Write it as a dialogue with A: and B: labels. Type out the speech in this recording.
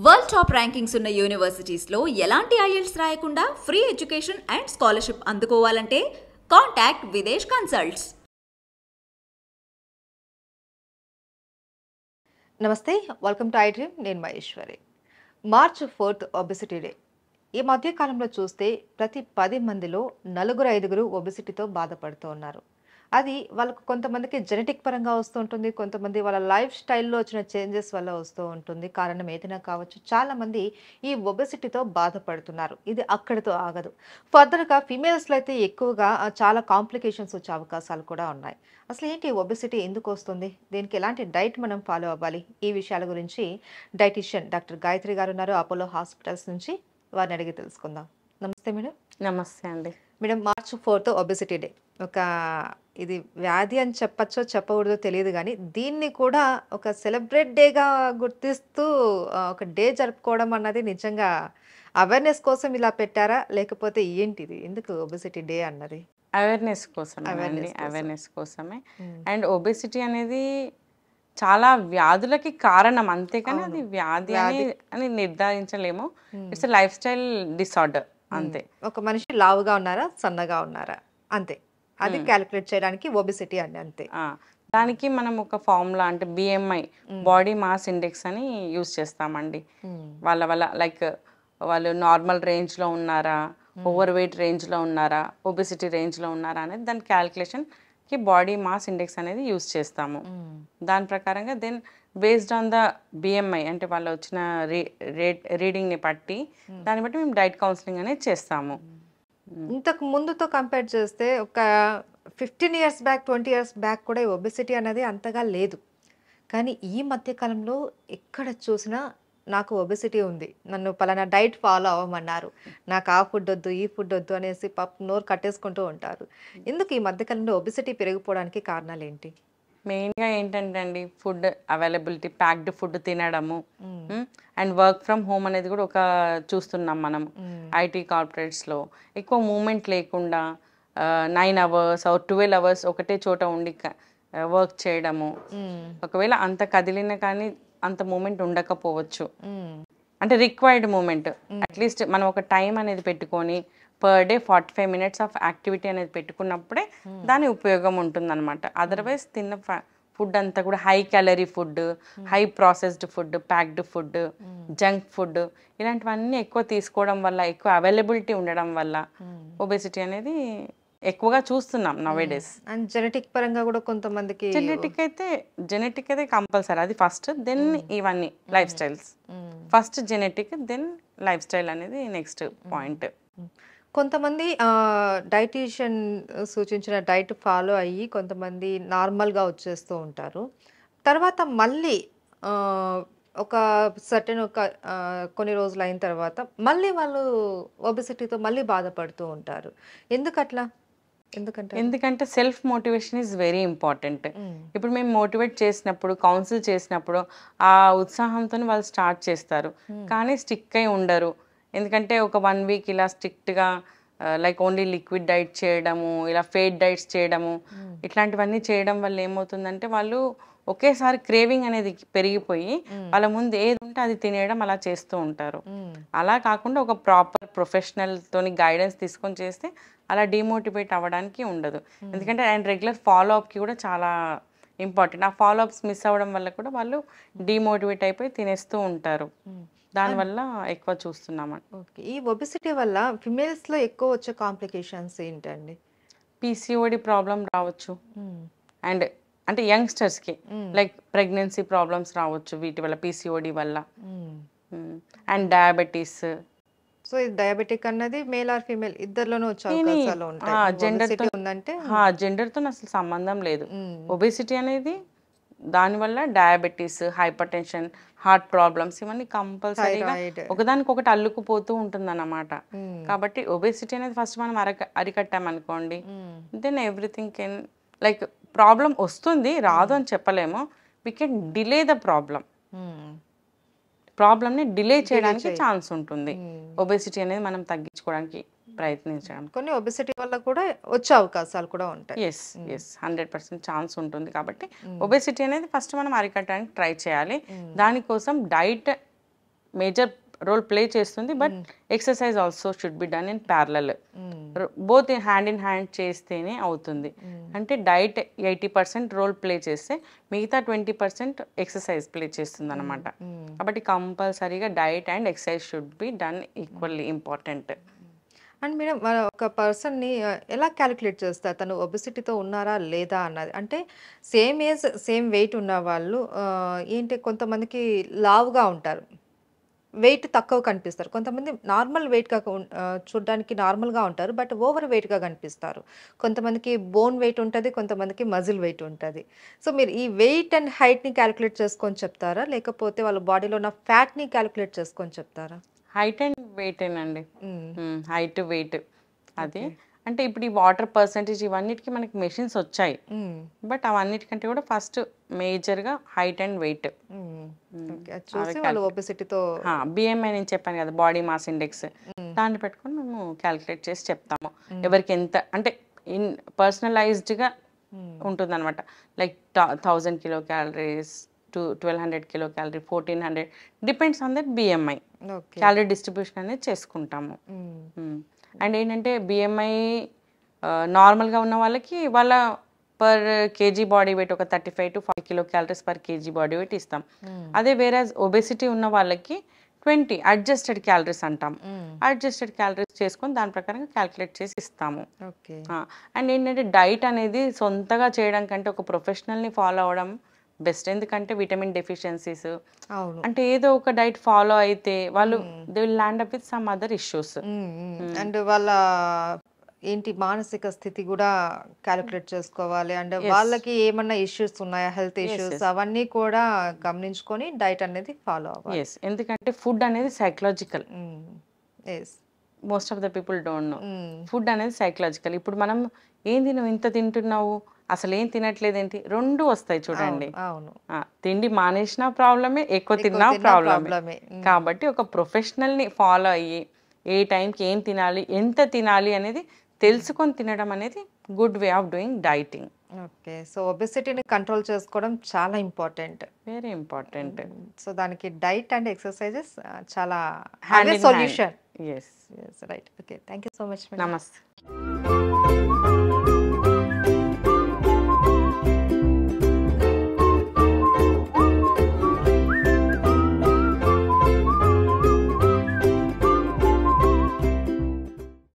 A: World top rankings ఉన్న యూనివర్సిటీస్లో ఎలాంటి IELTS రాయకుండా ఫ్రీ ఎడ్యుకేషన్ అండ్ స్కాలర్షిప్ అందుకోవాలంటే కాంటాక్ట్ విదేశ్ కన్సల్ట్స్.
B: నమస్తే, వెల్కమ్ టు ఐ డ్రీమ్. నేను మహేశ్వరి. March 4 obesity day. ఈ మధ్యకాలంలో చూస్తే ప్రతి 10 మందిలో 4-5 ఒబెసిటీతో బాధపడుతూ ఉన్నారు. అది వాళ్ళకు కొంతమందికి జెనెటిక్ పరంగా వస్తూ ఉంటుంది, కొంతమంది వాళ్ళ లైఫ్ స్టైల్లో వచ్చిన చేంజెస్ వల్ల వస్తూ ఉంటుంది. కారణం ఏదైనా కావచ్చు. చాలామంది ఈ ఒబెసిటీతో బాధపడుతున్నారు. ఇది అక్కడితో ఆగదు. ఫర్దర్గా ఫీమేల్స్లో అయితే ఎక్కువగా చాలా కాంప్లికేషన్స్ వచ్చే అవకాశాలు కూడా ఉన్నాయి. అసలు ఏంటి ఒబెసిటీ ఎందుకు వస్తుంది, దీనికి ఎలాంటి డైట్ మనం ఫాలో అవ్వాలి, ఈ విషయాల గురించి డైటీషియన్ డాక్టర్ గాయత్రి గారు ఉన్నారు అపోలో హాస్పిటల్స్ నుంచి. వారిని అడిగి తెలుసుకుందాం. నమస్తే మేడం.
C: నమస్తే అండి.
B: Madam, March 4 obesity day. ఇది వ్యాధి అని చెప్పచ్చో చెప్పకూడదో తెలియదు, కానీ దీన్ని కూడా ఒక సెలబ్రేట్ డేగా గుర్తిస్తూ ఒక డే జరుపుకోవడం అన్నది నిజంగా అవేర్నెస్ కోసం ఇలా పెట్టారా, లేకపోతే ఏంటిది, ఎందుకు ఒబెసిటీ డే అన్నది?
C: అవేర్నెస్ కోసమే. అండ్ ఒబెసిటీ అనేది చాలా వ్యాధులకి కారణం, అంతేకాని అది వ్యాధి అని నిర్ధారించలేము. ఇట్స్ లైఫ్ స్టైల్ డిసార్డర్ అంతే.
B: ఒక మనిషి లావుగా ఉన్నారా, సన్నగా ఉన్నారా, అంతే. అది క్యాలిక్యులేట్ చేయడానికి ఒబెసిటీ అని అంతే.
C: దానికి మనం ఒక ఫార్ములా అంటే బిఎంఐ, బాడీ మాస్ ఇండెక్స్ అని యూజ్ చేస్తామండి. వాళ్ళ లైక్ వాళ్ళు నార్మల్ రేంజ్లో ఉన్నారా, ఓవర్ వెయిట్ రేంజ్లో ఉన్నారా, ఒబెసిటీ రేంజ్లో ఉన్నారా అనేది దాని క్యాలిక్యులేషన్కి బాడీ మాస్ ఇండెక్స్ అనేది యూజ్ చేస్తాము. దాని ప్రకారంగా then based on the BMI అంటే వాళ్ళు వచ్చిన రీడింగ్ని బట్టి దాన్ని బట్టి మేము డైట్ కౌన్సిలింగ్ అనేది చేస్తాము.
B: ఇంతకు ముందుతో కంపేర్ చేస్తే ఒక 15 years బ్యాక్, 20 years బ్యాక్ కూడా ఈ ఒబెసిటీ అనేది అంతగా లేదు. కానీ ఈ మధ్యకాలంలో ఎక్కడ చూసినా నాకు ఒబెసిటీ ఉంది, నన్ను పలానా డైట్ ఫాలో అవ్వమన్నారు, నాకు ఆ ఫుడ్ వద్దు, ఈ ఫుడ్ వద్దు అనేసి నోరు కట్టేసుకుంటూ ఉంటారు. ఎందుకు ఈ మధ్యకాలంలో ఒబెసిటీ పెరిగిపోవడానికి కారణాలు ఏంటి?
C: మెయిన్గా ఏంటంటే అండి, ఫుడ్ అవైలబిలిటీ, ప్యాక్డ్ ఫుడ్ తినడము, అండ్ వర్క్ ఫ్రమ్ హోమ్ అనేది కూడా ఒక చూస్తున్నాం మనం. ఐటీ కార్పొరేట్స్లో ఎక్కువ మూమెంట్ లేకుండా 9 hours or 12 hours ఒకటే చోట ఉండి వర్క్ చేయడము. ఒకవేళ అంత కదిలిన కానీ అంత మూమెంట్ ఉండకపోవచ్చు, అంటే రిక్వైర్డ్ మూమెంట్. అట్లీస్ట్ మనం ఒక టైం అనేది పెట్టుకొని per day 45 minutes of activity అనేది పెట్టుకున్నప్పుడే దాని ఉపయోగం ఉంటుందన్నమాట. అదర్వైజ్ తిన్న ఫుడ్ అంతా కూడా high calorie food, high processed food, packed food, junk food ఇలాంటివన్నీ ఎక్కువ తీసుకోవడం వల్ల, ఎక్కువ అవైలబిలిటీ ఉండడం వల్ల ఒబెసిటీ అనేది ఎక్కువగా చూస్తున్నాం నవేడేస్.
B: అండ్ జెనెటిక్ పరంగా కూడా కొంతమందికి
C: జెనెటిక్ అయితే కంపల్సరీ, అది ఫస్ట్, దెన్ ఇవన్నీ lifestyles. First genetic, then lifestyle అనేది నెక్స్ట్ పాయింట్.
B: కొంతమంది డైటీషియన్ సూచించిన డైట్ ఫాలో అయ్యి కొంతమంది నార్మల్గా వచ్చేస్తూ ఉంటారు. తర్వాత మళ్ళీ ఒక సర్టెన్ కొన్ని రోజులు అయిన తర్వాత మళ్ళీ వాళ్ళు ఒబెసిటీతో మళ్ళీ బాధపడుతూ ఉంటారు.
C: ఎందుకంటే self motivation is very important. ఇప్పుడు మేము మోటివేట్ చేసినప్పుడు, కౌన్సిల్ చేసినప్పుడు ఆ ఉత్సాహంతో వాళ్ళు స్టార్ట్ చేస్తారు, కానీ స్టిక్ అయి ఉండరు. ఎందుకంటే ఒక 1 week ఇలా స్ట్రిక్ట్గా లైక్ ఓన్లీ లిక్విడ్ డైట్ చేయడము, ఇలా ఫేట్ డైట్స్ చేయడము, ఇట్లాంటివన్నీ చేయడం వల్ల ఏమవుతుందంటే వాళ్ళు ఒకేసారి క్రేవింగ్ అనేది పెరిగిపోయి వాళ్ళ ముందు ఏది ఉంటే అది తినేయడం అలా చేస్తూ ఉంటారు. అలా కాకుండా ఒక ప్రాపర్ ప్రొఫెషనల్తోని గైడెన్స్ తీసుకొని చేస్తే అలా డిమోటివేట్ అవ్వడానికి ఉండదు. ఎందుకంటే అండ్ రెగ్యులర్ ఫాలో అప్కి కూడా చాలా ఇంపార్టెంట్. ఆ ఫాలో అప్స్ మిస్ అవ్వడం వల్ల కూడా వాళ్ళు డిమోటివేట్ అయిపోయి తినేస్తూ ఉంటారు. దానివల్ల ఎక్కువ చూస్తున్నామండి.
B: ఓకే, ఈ ఒబెసిటీ వల్ల ఫిమేల్స్లో ఎక్కువ వచ్చే కాంప్లికేషన్స్ ఏంటండి?
C: పీసీఓడి ప్రాబ్లం రావచ్చు, అండ్ అంటే యంగ్స్టర్స్కి లైక్ ప్రెగ్నెన్సీ ప్రాబ్లమ్స్ రావచ్చు వీటి వల్ల, పీసీఓడి వల్ల. And diabetes.
B: సో ఇది డయాబెటిక్ అన్నది మేల్ ఆర్ ఫీమేల్ ఇద్దరిలోనూ వచ్చే అవకాశాలు ఉంటాయి.
C: జెండర్తో అసలు సంబంధం లేదు. ఒబెసిటీ అనేది దానివల్ల diabetes, hyper tension, heart problems ఇవన్నీ కంపల్సరీగా ఒకదానికొకటి అల్లుకుపోతూ ఉంటుందన్నమాట. కాబట్టి ఒబెసిటీ అనేది ఫస్ట్ మనం అరికట్టామనుకోండి, then everything can like problem వస్తుంది, రాదు అని చెప్పలేము. వీ కెన్ డిలే ద ప్రాబ్లమ్ని డిలే చేయడానికి ఛాన్స్ ఉంటుంది. ఒబెసిటీ అనేది మనం తగ్గించుకోవడానికి ప్రయత్నించడం.
B: కొన్ని ఒబెసిటీ వల్ల కూడా వచ్చే అవకాశాలు కూడా ఉంటాయి.
C: ఎస్ 100% ఛాన్స్ ఉంటుంది. కాబట్టి ఒబెసిటీ అనేది ఫస్ట్ మనం అరికట్టడానికి ట్రై చేయాలి. దానికోసం డైట్ మేజర్ రోల్ ప్లే చేస్తుంది, but exercise also should be done in parallel. Both hand in hand చేస్తేనే అవుతుంది. అంటే డైట్ 80% రోల్ ప్లే చేస్తే మిగతా 20% ఎక్సర్సైజ్ ప్లే చేస్తుంది అనమాట. కాబట్టి కంపల్సరీగా diet and exercise should be done equally important.
B: And madam ఒక పర్సన్ని ఎలా క్యాలిక్యులేట్ చేస్తారు తను ఒబెసిటీతో ఉన్నారా లేదా అన్నది? అంటే సేమ్ ఏజ్ సేమ్ వెయిట్ ఉన్న వాళ్ళు ఏంటి కొంతమందికి లావుగా ఉంటారు, వెయిట్ తక్కువ కనిపిస్తారు. కొంతమంది నార్మల్ వెయిట్గా చూడడానికి నార్మల్గా ఉంటారు, బట్ ఓవర్ వెయిట్గా కనిపిస్తారు. కొంతమందికి బోన్ వెయిట్ ఉంటుంది, కొంతమందికి మజిల్ వెయిట్ ఉంటుంది. సో మీరు ఈ వెయిట్ అండ్ హైట్ని క్యాలిక్యులేట్ చేసుకొని చెప్తారా, లేకపోతే వాళ్ళ బాడీలో ఉన్న ఫ్యాట్ని క్యాలిక్యులేట్ చేసుకొని చెప్తారా?
C: హైట్ అండ్ వెయిట్ ఏనండి. హైట్ వెయిట్ అది అంటే ఇప్పుడు ఈ వాటర్ పర్సంటేజ్ ఇవన్నిటికి మనకి మెషిన్స్ వచ్చాయి, బట్ అవన్నిటికంటే కూడా ఫస్ట్ మేజర్గా హైట్ అండ్ వెయిట్
B: చూసి వాళ్ళు ఒబెసిటీతో
C: బిఎంఐ నేను చెప్పాను కదా, బాడీ మాస్ ఇండెక్స్, దాన్ని పెట్టుకొని మేము క్యాలిక్యులేట్ చేసి చెప్తాము ఎవరికి ఎంత అంటే ఇన్ పర్సనలైజ్డ్గా ఉంటుంది అనమాట. Like 1000 kilo calories to 1200 kilo calorie, 1400 depends on that BMI calorie distribution అనేది చేసుకుంటాము. అండ్ ఏంటంటే బిఎంఐ నార్మల్గా ఉన్న వాళ్ళకి వాళ్ళ పర్ కేజీ బాడీ వెయిట్ ఒక 35 to 40 kilo calories per KG body weight ఇస్తాం. అదే వేరే ఒబెసిటీ ఉన్న వాళ్ళకి 20 అడ్జస్టెడ్ క్యాలరీస్ అంటాం. అడ్జస్టెడ్ క్యాలరీస్ చేసుకొని దాని ప్రకారంగా క్యాలిక్యులేట్ చేసి ఇస్తాము. అండ్ ఏంటంటే డైట్ అనేది సొంతగా చేయడం కంటే ఒక ప్రొఫెషనల్ని ఫాలో అవ్వడం బెస్ట్. ఎందుకంటే విటమిన్ డెఫిషియన్సీస్ అంటే ఏదో ఒక డైట్ ఫాలో అయితే వాళ్ళు they will land up with some other issues.
B: And వాళ్ళ ఏంటి మానసిక స్థితి కూడా క్యాలిక్యులేట్ చేసుకోవాలి. అండ్ వాళ్ళకి ఏమన్నా ఇష్యూస్ ఉన్నాయా, హెల్త్ ఇష్యూస్, అవన్నీ కూడా గమనించుకొని డైట్ అనేది ఫాలో అవ్వాలి.
C: ఎందుకంటే ఫుడ్ అనేది psychological. Most of the people don't know food అనేది సైకలాజికల్. ఇప్పుడు మనం ఏంది నువ్వు ఇంత తింటున్నావు, అసలు ఏం తినట్లేదేంటి, రెండు వస్తాయి చూడండి. తిండి మానేసిన ప్రాబ్లమే, ఎక్కువ తిన్నా ప్రాబ్లమే. కాబట్టి ఒక ప్రొఫెషనల్ని ఫాలో అయ్యి ఏ టైంకి ఏం తినాలి, ఎంత తినాలి అనేది తెలుసుకొని తినడం అనేది good way of doing dieting.
B: Okay, so ఒబెసిటీని కంట్రోల్ చేసుకోవడం చాలా ఇంపార్టెంట్,
C: వెరీ ఇంపార్టెంట్.
B: సో దానికి డైట్ అండ్ ఎక్సర్సైజెస్ చాలా
C: hand in
B: solution.
C: Hand.
B: Right. Okay, thank you so much.
C: నమస్తే.